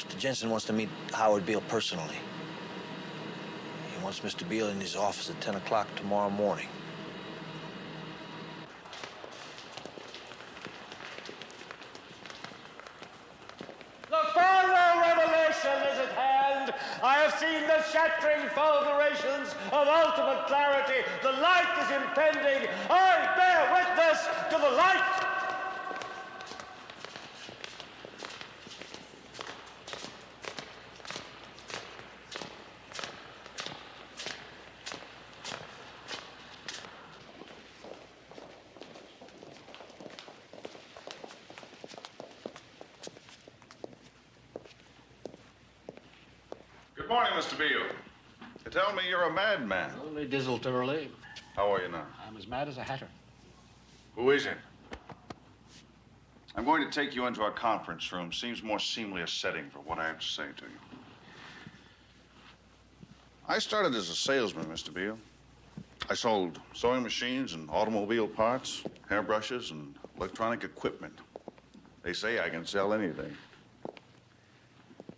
Mr. Jensen wants to meet Howard Beale personally. He wants Mr. Beale in his office at 10 o'clock tomorrow morning. The final revelation is at hand. I have seen the shattering fulgurations of ultimate clarity. The light is impending. I bear witness to the light. Good morning, Mr. Beale. You tell me you're a madman. Only desultorily. How are you now? I'm as mad as a hatter. Who is it? I'm going to take you into our conference room. Seems more seemly a setting for what I have to say to you. I started as a salesman, Mr. Beale. I sold sewing machines and automobile parts, hairbrushes, and electronic equipment. They say I can sell anything.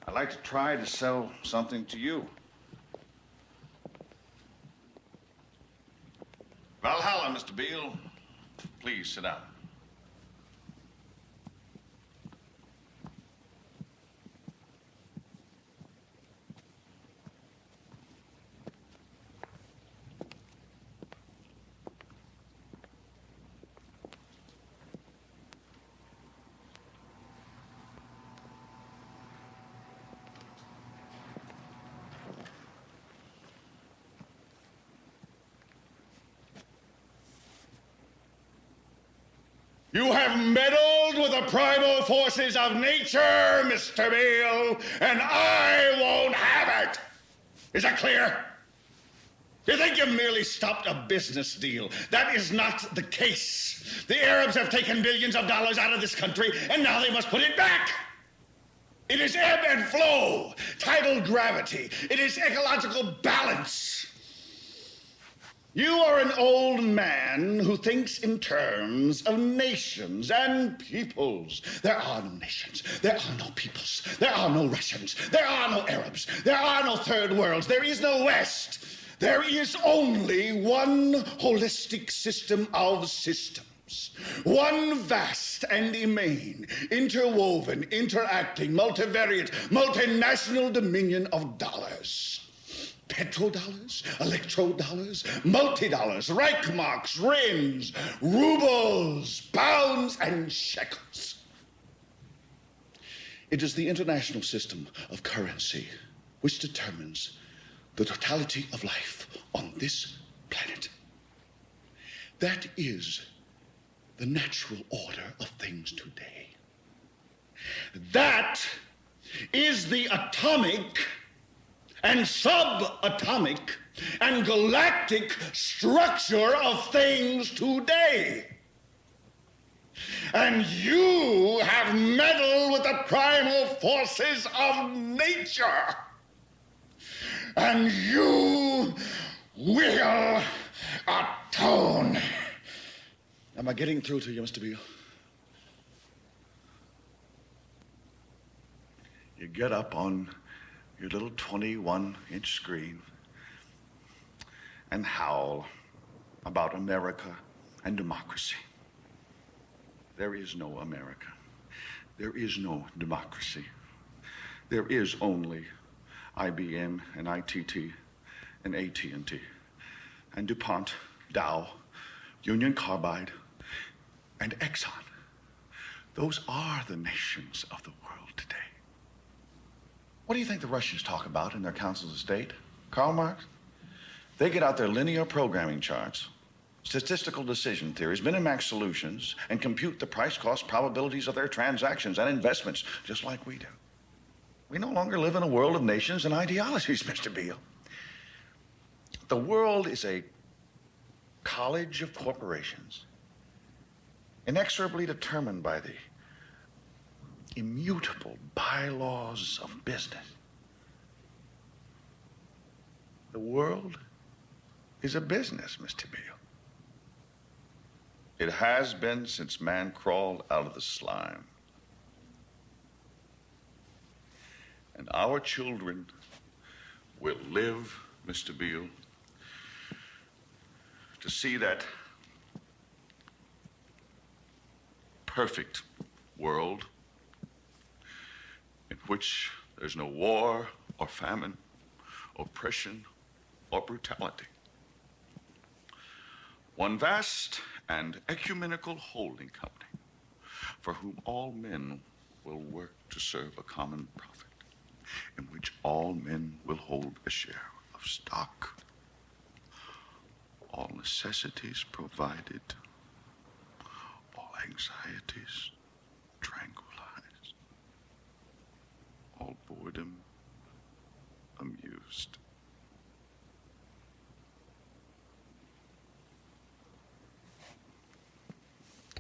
I'd like to try to sell something to you. Valhalla, Mr. Beale. Please sit down. You have meddled with the primal forces of nature, Mr. Beale, and I won't have it. Is that clear? You think you merely stopped a business deal? That is not the case. The Arabs have taken billions of dollars out of this country, and now they must put it back. It is ebb and flow, tidal gravity. It is ecological balance. You are an old man who thinks in terms of nations and peoples. There are no nations. There are no peoples. There are no Russians. There are no Arabs. There are no third worlds. There is no West. There is only one holistic system of systems. One vast and immane, interwoven, interacting, multivariate, multinational dominion of dollars. Petrodollars, electrodollars, multi-dollars, Reichmarks, Rins, rubles, pounds, and shekels. It is the international system of currency which determines the totality of life on this planet. That is the natural order of things today. That is the atomic and subatomic and galactic structure of things today. And you have meddled with the primal forces of nature. And you will atone. Am I getting through to you, Mr. Beale? You get up on your little 21-inch screen and howl about America and democracy. There is no America. There is no democracy. There is only IBM and ITT and AT&T and DuPont, Dow, Union Carbide, and Exxon. Those are the nations of the world today. What do you think the Russians talk about in their councils of state? Karl Marx? They get out their linear programming charts, statistical decision theories, Minimax solutions, and compute the price-cost probabilities of their transactions and investments, just like we do. We no longer live in a world of nations and ideologies, Mr. Beale. The world is a college of corporations, inexorably determined by the immutable bylaws of business. The world is a business, Mr. Beale. It has been since man crawled out of the slime. And our children will live, Mr. Beale, to see that perfect world in which there's no war or famine, oppression or brutality. One vast and ecumenical holding company for whom all men will work to serve a common profit, in which all men will hold a share of stock, all necessities provided, all anxieties tranquilized, all boredom amused.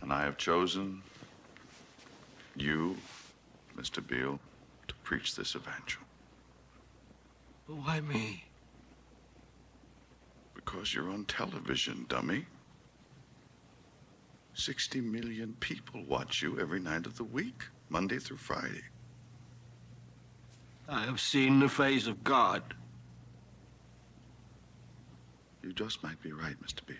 And I have chosen you, Mr. Beale, to preach this evangel. Why me? Because you're on television, dummy. 60 million people watch you every night of the week, Monday through Friday. I have seen the face of God. You just might be right, Mr. Beale.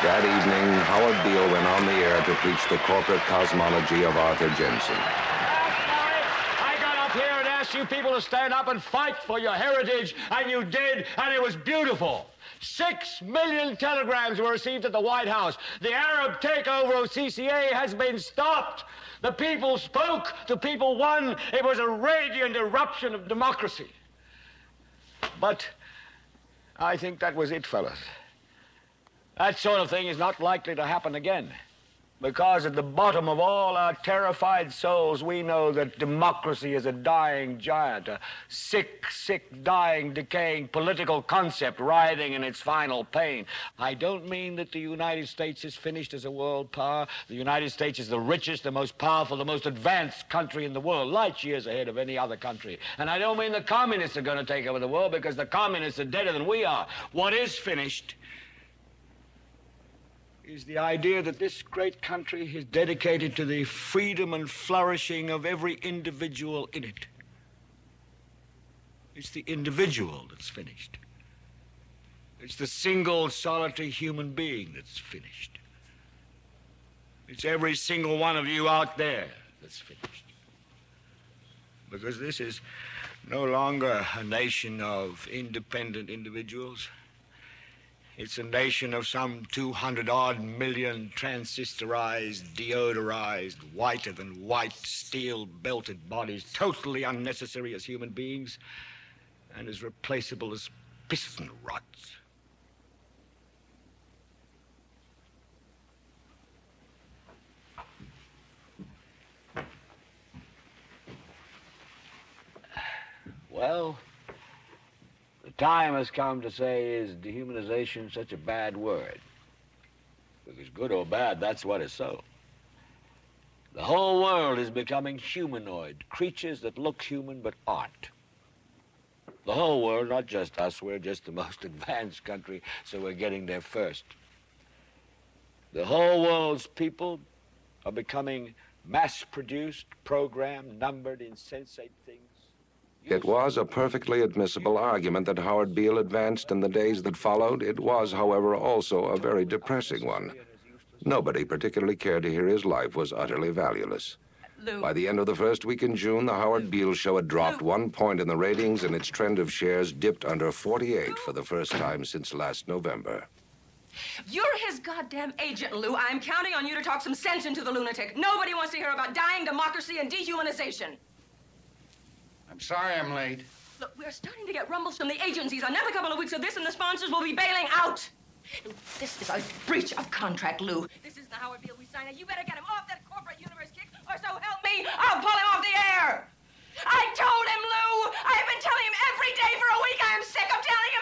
That evening, Howard Beale went on the air to preach the corporate cosmology of Arthur Jensen. I got up here and asked you people to stand up and fight for your heritage, and you did, and it was beautiful. 6 million telegrams were received at the White House. The Arab takeover of CCA has been stopped. The people spoke, the people won. It was a radiant eruption of democracy. But I think that was it, fellas. That sort of thing is not likely to happen again, because at the bottom of all our terrified souls, we know that democracy is a dying giant, a sick, dying, decaying political concept writhing in its final pain. I don't mean that the United States is finished as a world power. The United States is the richest, the most powerful, the most advanced country in the world, light years ahead of any other country. And I don't mean the communists are going to take over the world, because the communists are deader than we are. What is finished is the idea that this great country is dedicated to the freedom and flourishing of every individual in it. It's the individual that's finished. It's the single, solitary human being that's finished. It's every single one of you out there that's finished. Because this is no longer a nation of independent individuals. It's a nation of some 200-odd million transistorized, deodorized, whiter than white, steel-belted bodies, totally unnecessary as human beings and as replaceable as piston rods. Well, the time has come to say, is dehumanization such a bad word? Because good or bad, that's what is so. The whole world is becoming humanoid, creatures that look human but aren't. The whole world, not just us, we're just the most advanced country, so we're getting there first. The whole world's people are becoming mass-produced, programmed, numbered, insensate things. It was a perfectly admissible argument that Howard Beale advanced in the days that followed. It was, however, also a very depressing one. Nobody particularly cared to hear his life was utterly valueless. By the end of the first week in June, the Howard Beale show had dropped 1 point in the ratings, and its trend of shares dipped under 48 for the first time since last November. You're his goddamn agent, Lou. I'm counting on you to talk some sense into the lunatic. Nobody wants to hear about dying democracy and dehumanization. I'm sorry I'm late. Look, we're starting to get rumbles from the agencies. Another couple of weeks of this and the sponsors will be bailing out. This is a breach of contract, Lou. This isn't the Howard Beale we signed. You better get him off that corporate universe kick, or so help me, I'll pull him off the air. I told him, Lou. I've been telling him every day for a week I am sick of telling him.